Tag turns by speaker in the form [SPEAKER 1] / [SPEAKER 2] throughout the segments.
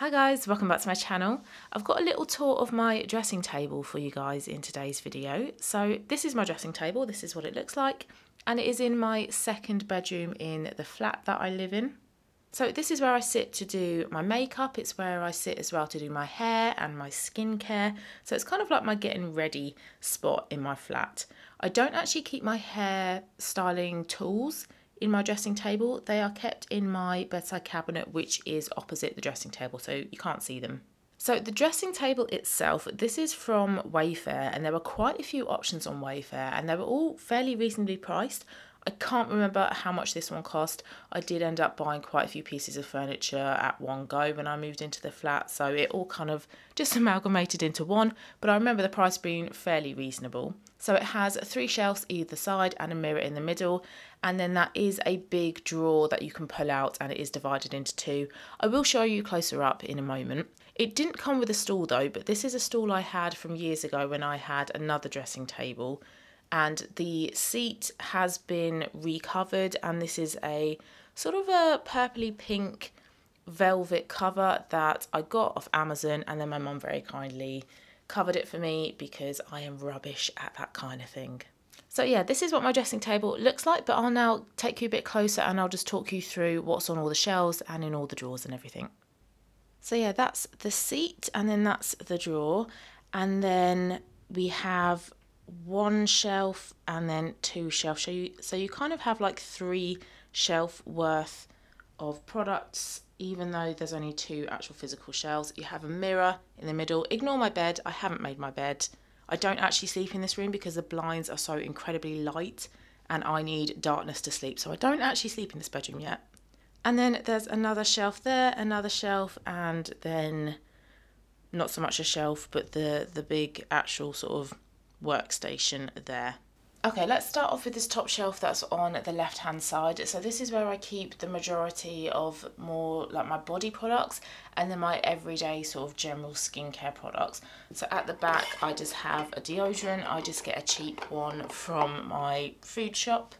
[SPEAKER 1] Hi guys, welcome back to my channel. I've got a little tour of my dressing table for you guys in today's video. So this is my dressing table, this is what it looks like, and it is in my second bedroom in the flat that I live in. So this is where I sit to do my makeup, it's where I sit as well to do my hair and my skincare. So it's kind of like my getting ready spot in my flat. I don't actually keep my hair styling tools in my dressing table. They are kept in my bedside cabinet, which is opposite the dressing table, so you can't see them. So the dressing table itself, this is from Wayfair, and there were quite a few options on Wayfair, and they were all fairly reasonably priced. I can't remember how much this one cost. I did end up buying quite a few pieces of furniture at one go when I moved into the flat, so it all kind of just amalgamated into one, but I remember the price being fairly reasonable. So it has 3 shelves either side and a mirror in the middle, and then that is a big drawer that you can pull out, and it is divided into 2. I will show you closer up in a moment. It didn't come with a stool though, but this is a stool I had from years ago when I had another dressing table, and the seat has been recovered, and this is a sort of a purpley pink velvet cover that I got off Amazon, and then my mum very kindly covered it for me because I am rubbish at that kind of thing. So yeah, this is what my dressing table looks like, but I'll now take you a bit closer and I'll just talk you through what's on all the shelves and in all the drawers and everything. So yeah, that's the seat, and then that's the drawer, and then we have 1 shelf and then 2 shelves. So you kind of have like 3 shelf worth of products, even though there's only 2 actual physical shelves. You have a mirror in the middle. Ignore my bed, I haven't made my bed. I don't actually sleep in this room because the blinds are so incredibly light and I need darkness to sleep, so I don't actually sleep in this bedroom yet. And then there's another shelf there, another shelf, and then not so much a shelf, but the big actual sort of workstation there. Okay, let's start off with this top shelf that's on the left hand side. So this is where I keep the majority of more like my body products and then my everyday sort of general skincare products. So at the back I just have a deodorant. I just get a cheap one from my food shop.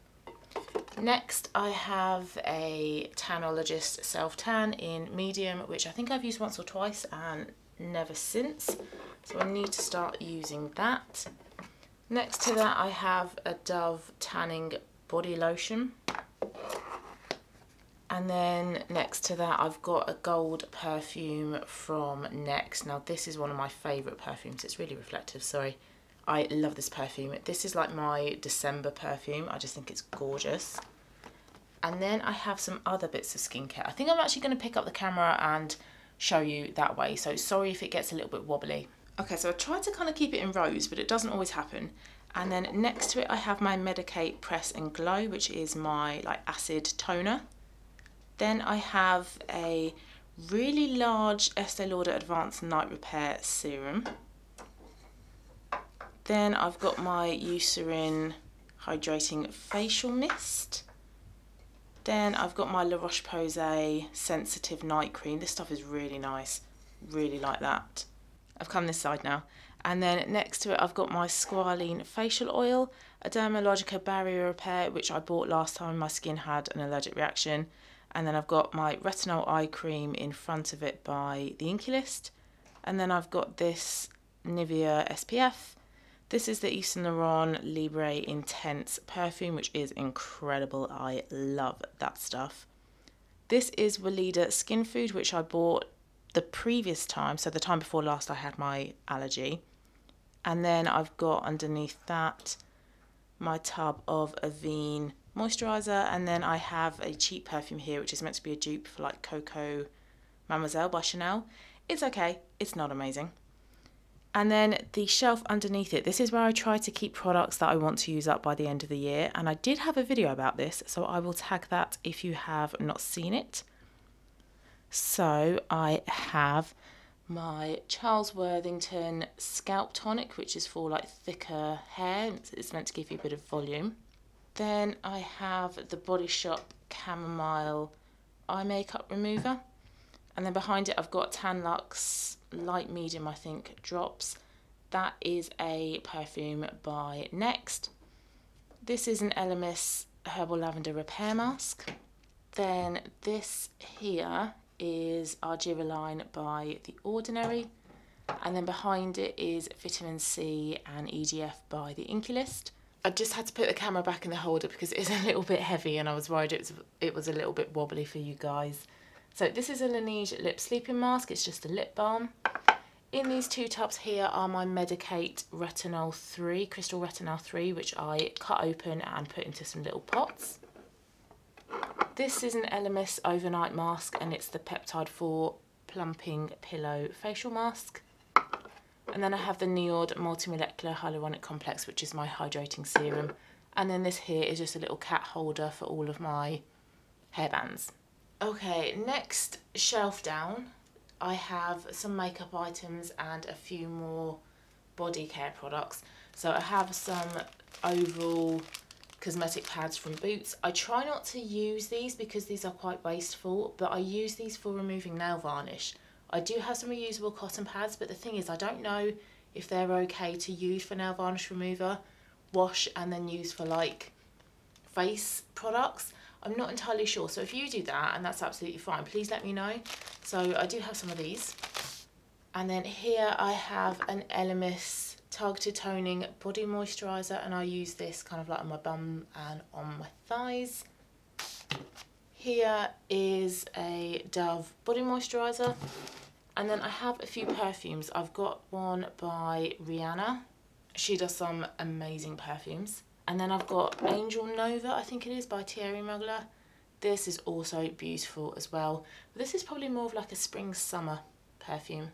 [SPEAKER 1] Next I have a Tanologist self tan in medium, which I think I've used once or twice and never since, so I need to start using that. Next to that I have a Dove tanning body lotion, and then next to that I've got a gold perfume from Next. Now this is one of my favourite perfumes, it's really reflective, sorry. I love this perfume. This is like my December perfume, I just think it's gorgeous. And then I have some other bits of skincare. I think I'm actually going to pick up the camera and show you that way, so sorry if it gets a little bit wobbly. Okay, so I try to kind of keep it in rows, but it doesn't always happen. And then next to it I have my Medicate Press and Glow, which is my like acid toner. Then I have a really large Estee Lauder Advanced Night Repair Serum. Then I've got my Eucerin Hydrating Facial Mist. Then I've got my La Roche-Posay Sensitive Night Cream. This stuff is really nice, really like that. I've come this side now. And then next to it I've got my Squalene Facial Oil, a Dermalogica Barrier Repair, which I bought last time my skin had an allergic reaction. And then I've got my Retinol Eye Cream in front of it by the Inkey List. And then I've got this Nivea SPF. This is the Yves Saint Laurent Libre Intense perfume, which is incredible. I love that stuff. This is Weleda Skin Food, which I bought the previous time, so the time before last I had my allergy. And then I've got underneath that my tub of Avene moisturiser, and then I have a cheap perfume here which is meant to be a dupe for like Coco Mademoiselle by Chanel. It's okay, it's not amazing. And then the shelf underneath it, this is where I try to keep products that I want to use up by the end of the year, and I did have a video about this, so I will tag that if you have not seen it. So I have my Charles Worthington Scalp Tonic, which is for like thicker hair. It's meant to give you a bit of volume. Then I have the Body Shop Chamomile Eye Makeup Remover. And then behind it I've got Tan Luxe Light Medium, I think, Drops. That is a perfume by Next. This is an Elemis Herbal Lavender Repair Mask. Then this here is Argireline by The Ordinary. And then behind it is Vitamin C and EGF by The Inculist. I just had to put the camera back in the holder because it is a little bit heavy and I was worried it was a little bit wobbly for you guys. So this is a Laneige lip sleeping mask. It's just a lip balm. In these two tubs here are my Medicate Retinol 3, Crystal Retinol 3, which I cut open and put into some little pots. This is an Elemis overnight mask and it's the Peptide 4 Plumping Pillow Facial Mask. And then I have the Niord Multimolecular Hyaluronic Complex, which is my hydrating serum. And then this here is just a little cat holder for all of my hairbands. Okay, next shelf down, I have some makeup items and a few more body care products. So I have some oval cosmetic pads from Boots. I try not to use these because these are quite wasteful, but I use these for removing nail varnish. I do have some reusable cotton pads, but the thing is I don't know if they're okay to use for nail varnish remover, wash and then use for like face products. I'm not entirely sure, so if you do that and that's absolutely fine, please let me know. So I do have some of these. And then here I have an Elemis Targeted Toning Body Moisturiser, and I use this kind of like on my bum and on my thighs. Here is a Dove Body Moisturiser. And then I have a few perfumes. I've got one by Rihanna. She does some amazing perfumes. And then I've got Angel Nova, I think it is, by Thierry Mugler. This is also beautiful as well. But this is probably more of like a spring-summer perfume.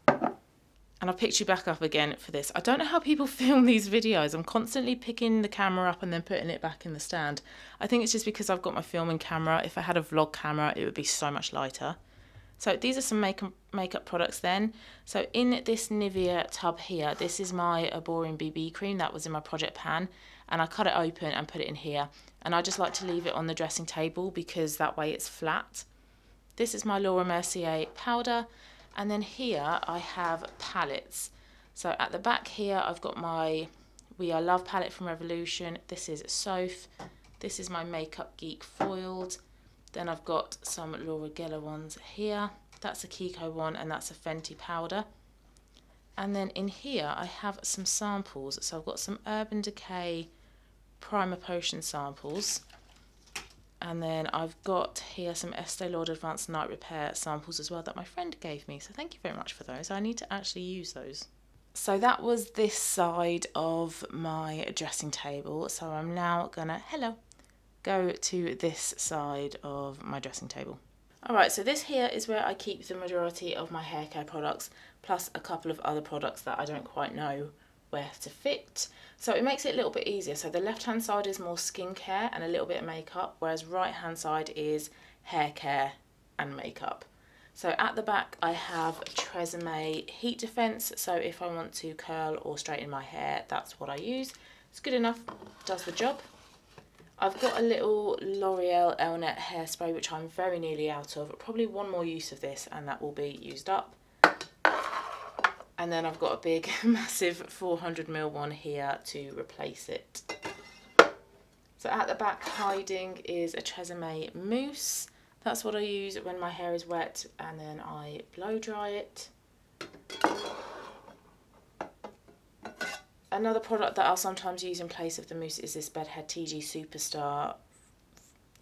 [SPEAKER 1] And I've picked you back up again for this. I don't know how people film these videos. I'm constantly picking the camera up and then putting it back in the stand. I think it's just because I've got my filming camera. If I had a vlog camera, it would be so much lighter. So these are some makeup products then. So in this Nivea tub here, this is my Boring BB cream that was in my project pan. And I cut it open and put it in here. And I just like to leave it on the dressing table because that way it's flat. This is my Laura Mercier powder. And then here I have palettes. So at the back here I've got my We Are Love palette from Revolution. This is Soph. This is my Makeup Geek foiled. Then I've got some Laura Geller ones here. That's a Kiko one and that's a Fenty powder. And then in here I have some samples. So I've got some Urban Decay Primer Potion samples. And then I've got here some Estee Lauder Advanced Night Repair samples as well that my friend gave me. So thank you very much for those. I need to actually use those. So that was this side of my dressing table. So I'm now gonna, go to this side of my dressing table. Alright, so this here is where I keep the majority of my hair care products, plus a couple of other products that I don't quite know where to fit. So it makes it a little bit easier. So the left hand side is more skincare and a little bit of makeup, whereas right hand side is hair care and makeup. So at the back I have Tresemme Heat Defense, so if I want to curl or straighten my hair, that's what I use. It's good enough, does the job. I've got a little L'Oreal Elnet hairspray which I'm very nearly out of. Probably one more use of this and that will be used up. And then I've got a big massive 400ml one here to replace it. So at the back hiding is a Tresemme mousse. That's what I use when my hair is wet and then I blow dry it. Another product that I'll sometimes use in place of the mousse is this Bedhead TG Superstar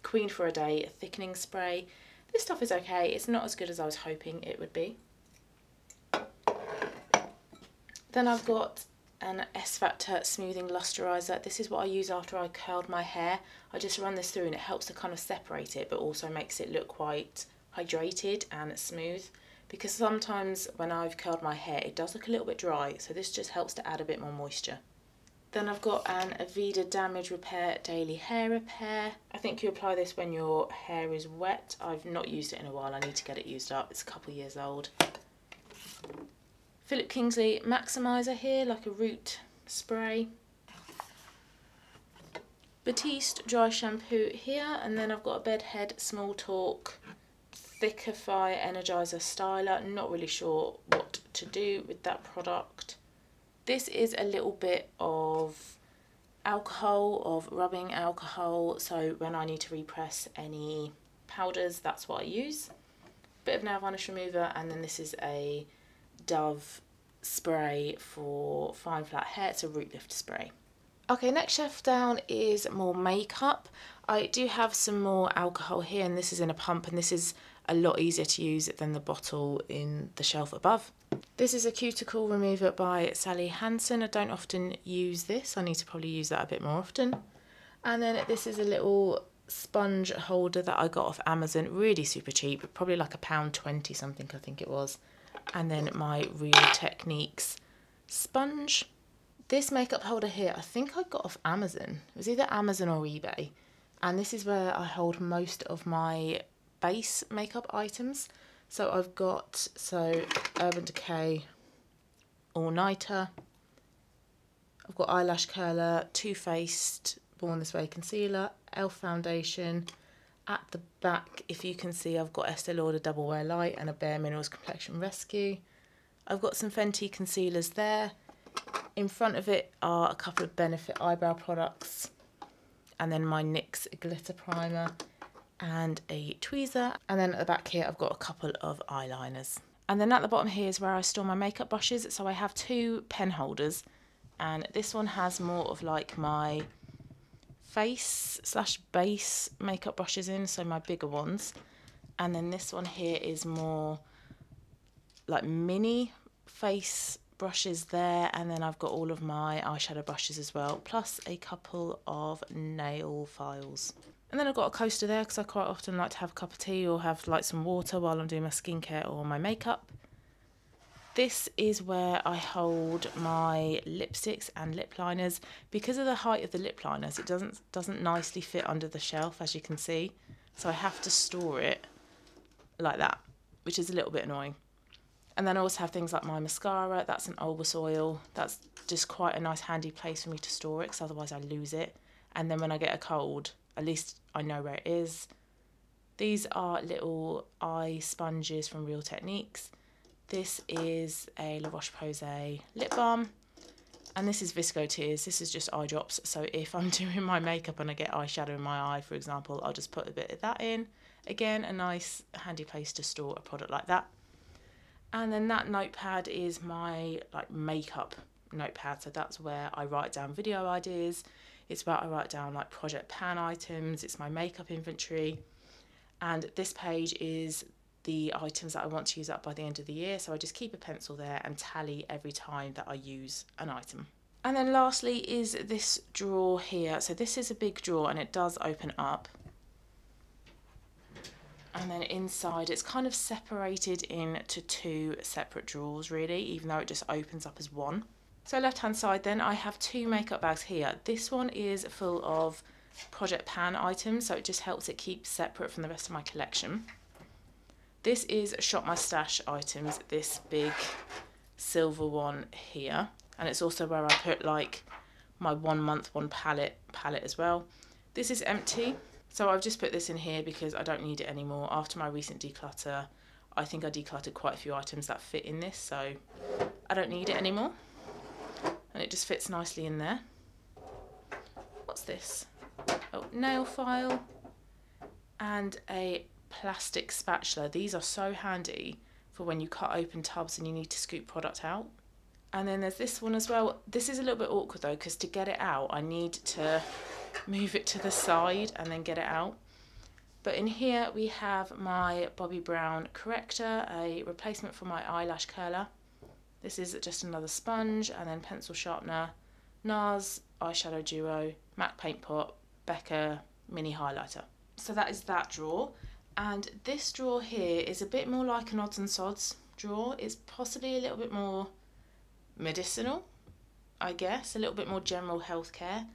[SPEAKER 1] Queen for a Day thickening spray. This stuff is okay. It's not as good as I was hoping it would be. Then I've got an S Factor Smoothing Lusterizer. This is what I use after I curled my hair. I just run this through and it helps to kind of separate it, but also makes it look quite hydrated and smooth. Because sometimes when I've curled my hair, it does look a little bit dry, so this just helps to add a bit more moisture. Then I've got an Aveda Damage Repair Daily Hair Repair. I think you apply this when your hair is wet. I've not used it in a while, I need to get it used up. It's a couple of years old. Philip Kingsley Maximizer here, like a root spray. Batiste Dry Shampoo here, and then I've got a Bedhead Small Talk Thickify Energizer Styler. Not really sure what to do with that product. This is a little bit of alcohol, of rubbing alcohol, so when I need to repress any powders, that's what I use. bit of nail varnish remover, and then this is a Dove spray for fine flat hair. It's a root lift spray. Okay, next shelf down is more makeup. I do have some more alcohol here, and this is in a pump, and this is a lot easier to use than the bottle in the shelf above. This is a cuticle remover by Sally Hansen. I don't often use this. I need to probably use that a bit more often. And then this is a little sponge holder that I got off Amazon, really super cheap, probably like £1.20 something, I think it was. And then my Real Techniques sponge. This makeup holder here, I think I got off Amazon. It was either Amazon or eBay. And this is where I hold most of my base makeup items. So I've got, Urban Decay All Nighter. I've got eyelash curler, Too Faced Born This Way concealer, ELF foundation. At the back, if you can see, I've got Estee Lauder Double Wear Light and a Bare Minerals Complexion Rescue. I've got some Fenty concealers there. In front of it are a couple of Benefit eyebrow products, and then my NYX glitter primer and a tweezer. And then at the back here I've got a couple of eyeliners. And then at the bottom here is where I store my makeup brushes. So I have two pen holders, and this one has more of like my face / base makeup brushes in, so my bigger ones. And then this one here is more like mini face brushes there, and then I've got all of my eyeshadow brushes as well, plus a couple of nail files. And then I've got a coaster there because I quite often like to have a cup of tea or have like some water while I'm doing my skincare or my makeup. This is where I hold my lipsticks and lip liners. Because of the height of the lip liners, it doesn't nicely fit under the shelf, as you can see, so I have to store it like that, which is a little bit annoying. And then I also have things like my mascara. That's an Olbus oil. That's just quite a nice handy place for me to store it, because otherwise I lose it. And then when I get a cold, at least I know where it is. These are little eye sponges from Real Techniques. This is a La Roche-Posay lip balm. And this is Visco Tears. This is just eye drops. So if I'm doing my makeup and I get eyeshadow in my eye, for example, I'll just put a bit of that in. Again, a nice handy place to store a product like that. And then that notepad is my like makeup notepad. So that's where I write down video ideas. It's where I write down like project pan items. It's my makeup inventory. And this page is the items that I want to use up by the end of the year. So I just keep a pencil there and tally every time that I use an item. And then lastly is this drawer here. So this is a big drawer and it does open up. And then inside it's kind of separated into two separate drawers really, even though it just opens up as one. So left hand side then I have two makeup bags here. This one is full of project pan items, so it just helps it keep separate from the rest of my collection. This is Shop My Stash items, this big silver one here. And it's also where I put like my 1 month, one palette as well. This is empty. So I've just put this in here because I don't need it anymore. After my recent declutter, I think I decluttered quite a few items that fit in this, so I don't need it anymore. And it just fits nicely in there. What's this? Oh, nail file and a plastic spatula. These are so handy for when you cut open tubs and you need to scoop product out. And then there's this one as well. This is a little bit awkward though, because to get it out, I need to move it to the side and then get it out. But in here we have my Bobbi Brown corrector, a replacement for my eyelash curler. This is just another sponge, and then pencil sharpener, NARS eyeshadow duo, MAC paint pot, Becca mini highlighter. So that is that drawer. And this drawer here is a bit more like an odds and sods drawer. It's possibly a little bit more medicinal, I guess, a little bit more general healthcare.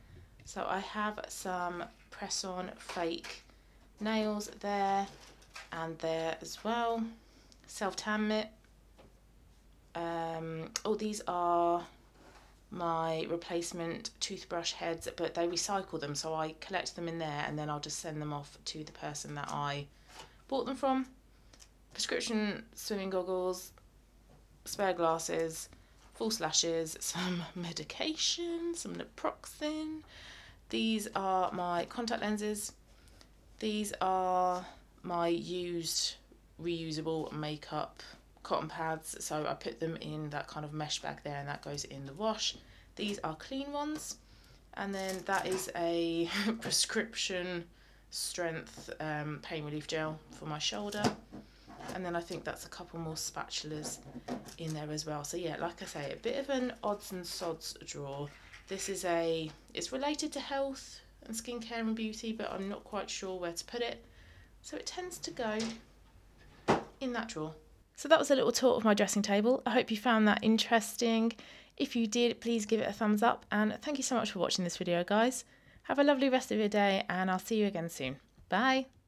[SPEAKER 1] So I have some press-on fake nails there and there as well. Self-tan mitt. Oh, these are my replacement toothbrush heads, but they recycle them, so I collect them in there and then I'll just send them off to the person that I bought them from. Prescription swimming goggles, spare glasses, false lashes, some medication, some naproxen. These are my contact lenses. These are my used reusable makeup cotton pads, so I put them in that kind of mesh bag there, and that goes in the wash. These are clean ones, and then that is a prescription strength pain relief gel for my shoulder, and then I think that's a couple more spatulas in there as well. So yeah, like I say, a bit of an odds and sods drawer. This is it's related to health and skincare and beauty, but I'm not quite sure where to put it, so it tends to go in that drawer. So that was a little tour of my dressing table. I hope you found that interesting. If you did, please give it a thumbs up, and thank you so much for watching this video, guys. Have a lovely rest of your day, and I'll see you again soon. Bye.